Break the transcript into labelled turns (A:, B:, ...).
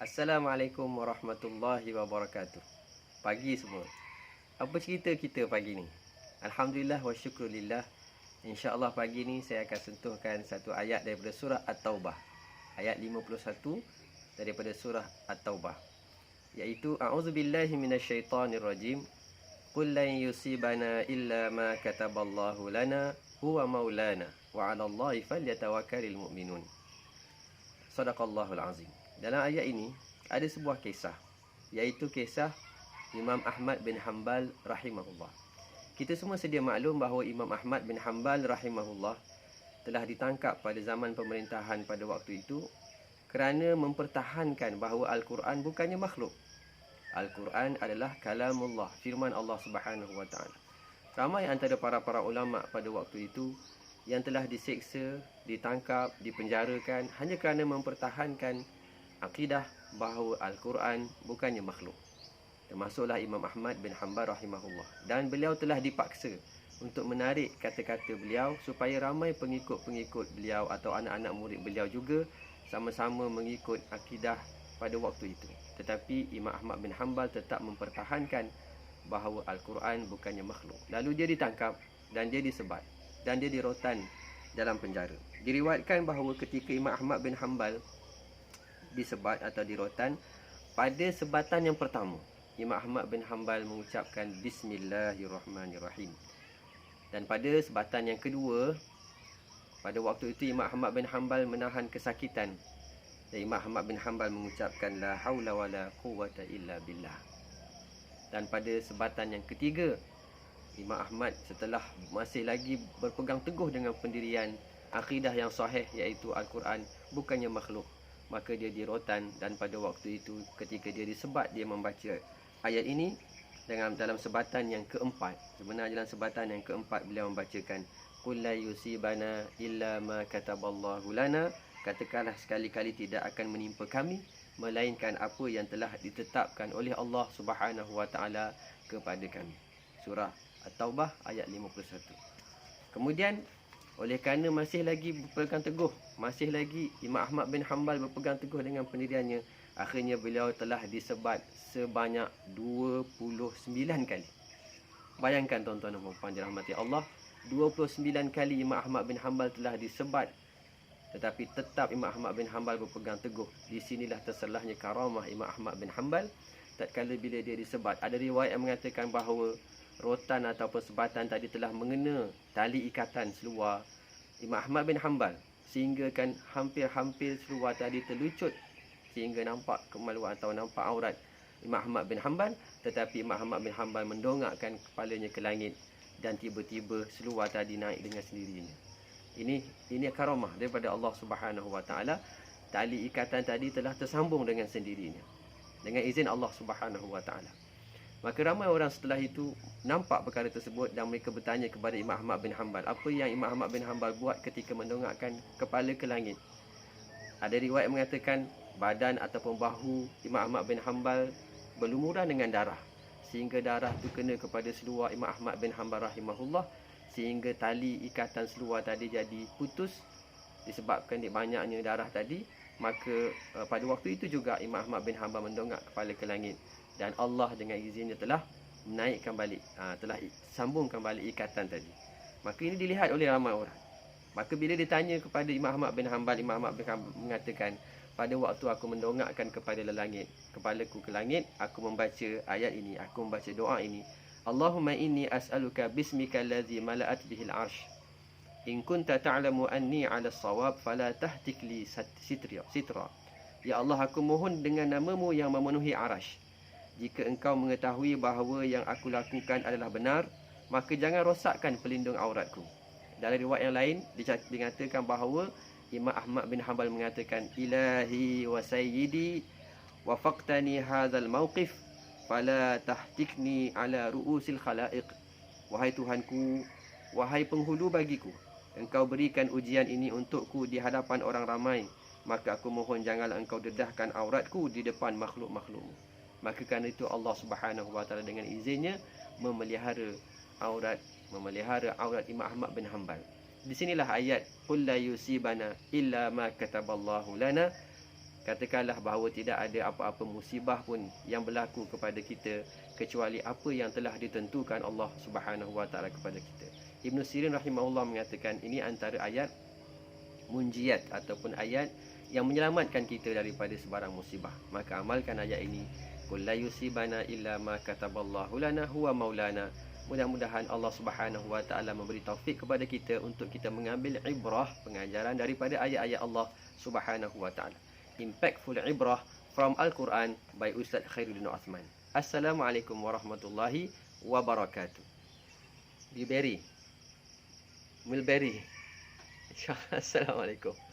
A: Assalamualaikum warahmatullahi wabarakatuh. Pagi semua. Apa cerita kita pagi ni? Alhamdulillah wa syukrulillah. InsyaAllah pagi ni saya akan sentuhkan satu ayat daripada surah At-Taubah. Ayat 51 daripada surah At-Taubah. Iaitu A'udzubillahi minasyaitanirrajim. Qul lan yusibana illa ma kataballahu lana huwa maulana wa 'alallahi falyatawakkalul mu'minun. Sadaqallahul azim. Dalam ayat ini ada sebuah kisah, iaitu kisah Imam Ahmad bin Hanbal rahimahullah. Kita semua sedia maklum bahawa Imam Ahmad bin Hanbal rahimahullah telah ditangkap pada zaman pemerintahan pada waktu itu kerana mempertahankan bahawa Al-Quran bukannya makhluk. Al-Quran adalah kalamullah, firman Allah Subhanahu wa taala. Ramai antara para ulama pada waktu itu yang telah diseksa, ditangkap, dipenjarakan hanya kerana mempertahankan akidah bahawa Al-Quran bukannya makhluk. Termasuklah Imam Ahmad bin Hanbal rahimahullah. Dan beliau telah dipaksa untuk menarik kata-kata beliau supaya ramai pengikut-pengikut beliau atau anak-anak murid beliau juga sama-sama mengikut akidah pada waktu itu. Tetapi Imam Ahmad bin Hanbal tetap mempertahankan bahawa Al-Quran bukannya makhluk. Lalu dia ditangkap dan dia disebat dan dia dirotan dalam penjara. Diriwayatkan bahawa ketika Imam Ahmad bin Hanbal disebat atau dirotan, pada sebatan yang pertama Imam Ahmad bin Hanbal mengucapkan Bismillahirrahmanirrahim. Dan pada sebatan yang kedua, pada waktu itu Imam Ahmad bin Hanbal menahan kesakitan dan Imam Ahmad bin Hanbal mengucapkan La haula wala quwwata illa billah. Dan pada sebatan yang ketiga, Imam Ahmad setelah masih lagi berpegang teguh dengan pendirian akidah yang sahih, iaitu Al-Quran bukannya makhluk, maka dia dirotan. Dan pada waktu itu ketika dia disebat, dia membaca ayat ini dalam sebatan yang keempat. Sebenarnya dalam sebatan yang keempat beliau membacakan Qul la yusibana illa ma kataballahu lana, katakanlah sekali-kali tidak akan menimpa kami melainkan apa yang telah ditetapkan oleh Allah Subhanahu wa taala kepada kami. Surah At-Taubah ayat 51. Kemudian oleh kerana masih lagi berpegang teguh, masih lagi Imam Ahmad bin Hanbal berpegang teguh dengan pendiriannya, akhirnya beliau telah disebat sebanyak 29 kali. Bayangkan tuan-tuan dan puan-puan dirahmati Allah, 29 kali Imam Ahmad bin Hanbal telah disebat, tetapi tetap Imam Ahmad bin Hanbal berpegang teguh. Di sinilah terselahnya karamah Imam Ahmad bin Hanbal tatkala bila dia disebat. Ada riwayat yang mengatakan bahawa rotan ataupun sebatan tadi telah mengena tali ikatan seluar Imam Ahmad bin Hanbal, sehingga kan hampir-hampir seluar tadi terlucut sehingga nampak kemaluan atau nampak aurat Imam Ahmad bin Hanbal. Tetapi Imam Ahmad bin Hanbal mendongakkan kepalanya ke langit dan tiba-tiba seluar tadi naik dengan sendirinya. Ini karamah daripada Allah Subhanahu wa taala. Tali ikatan tadi telah tersambung dengan sendirinya dengan izin Allah Subhanahu wa taala. Maka ramai orang setelah itu nampak perkara tersebut dan mereka bertanya kepada Imam Ahmad bin Hanbal, apa yang Imam Ahmad bin Hanbal buat ketika mendongakkan kepala ke langit. Ada riwayat mengatakan badan ataupun bahu Imam Ahmad bin Hanbal berlumuran dengan darah, sehingga darah itu kena kepada seluar Imam Ahmad bin Hanbal rahimahullah, sehingga tali ikatan seluar tadi jadi putus disebabkan banyaknya darah tadi. Maka pada waktu itu juga Imam Ahmad bin Hanbal mendongak kepala ke langit dan Allah dengan izinnya telah menaikkan balik, telah sambungkan balik ikatan tadi. Maka ini dilihat oleh ramai orang. Maka bila ditanya kepada Imam Ahmad bin Hanbal, Imam Ahmad bin Hanbal mengatakan, pada waktu aku mendongakkan kepalaku ke langit, aku membaca ayat ini, aku membaca doa ini, Allahumma inni as'aluka bismika allazi mala'at bihil arsh, in kunta ta'lamu anni 'ala as-shawab fala tahtik li sitra. Ya Allah, aku mohon dengan namamu yang memenuhi arash, jika engkau mengetahui bahawa yang aku lakukan adalah benar, maka jangan rosakkan pelindung auratku. Dalam riwayat yang lain dikatakan bahawa Imam Ahmad bin Hanbal mengatakan, Ilahi wa sayyidi wafaqtani hadzal mawqif fala tahtikni ala ru'usil khalaiq. Wahai Tuhanku, wahai penghulu bagiku, engkau berikan ujian ini untukku di hadapan orang ramai, maka aku mohon janganlah engkau dedahkan auratku di depan makhluk-makhlukmu. Maka kerana itu Allah Subhanahu wa taala dengan izinnya memelihara aurat Imam Ahmad bin Hanbal. Di sinilah ayat Qul la yusibana illa ma kataballahu lana Katakanlah bahawa tidak ada apa-apa musibah pun yang berlaku kepada kita kecuali apa yang telah ditentukan Allah Subhanahu wa taala kepada kita. Ibn Sirin rahimahullah mengatakan ini antara ayat munjiat ataupun ayat yang menyelamatkan kita daripada sebarang musibah. Maka amalkan ayat ini. Qul la yusibana illa ma kataballahu lana huwa maulana. Mudah-mudahan Allah Subhanahu wa taala memberi taufik kepada kita untuk kita mengambil ibrah, pengajaran daripada ayat-ayat Allah Subhanahu wa taala. Impactful ibrah from Al-Quran by Ustaz Khairuddin Osman. Assalamualaikum warahmatullahi wabarakatuh. Mulberry. InsyaAllah. Assalamualaikum.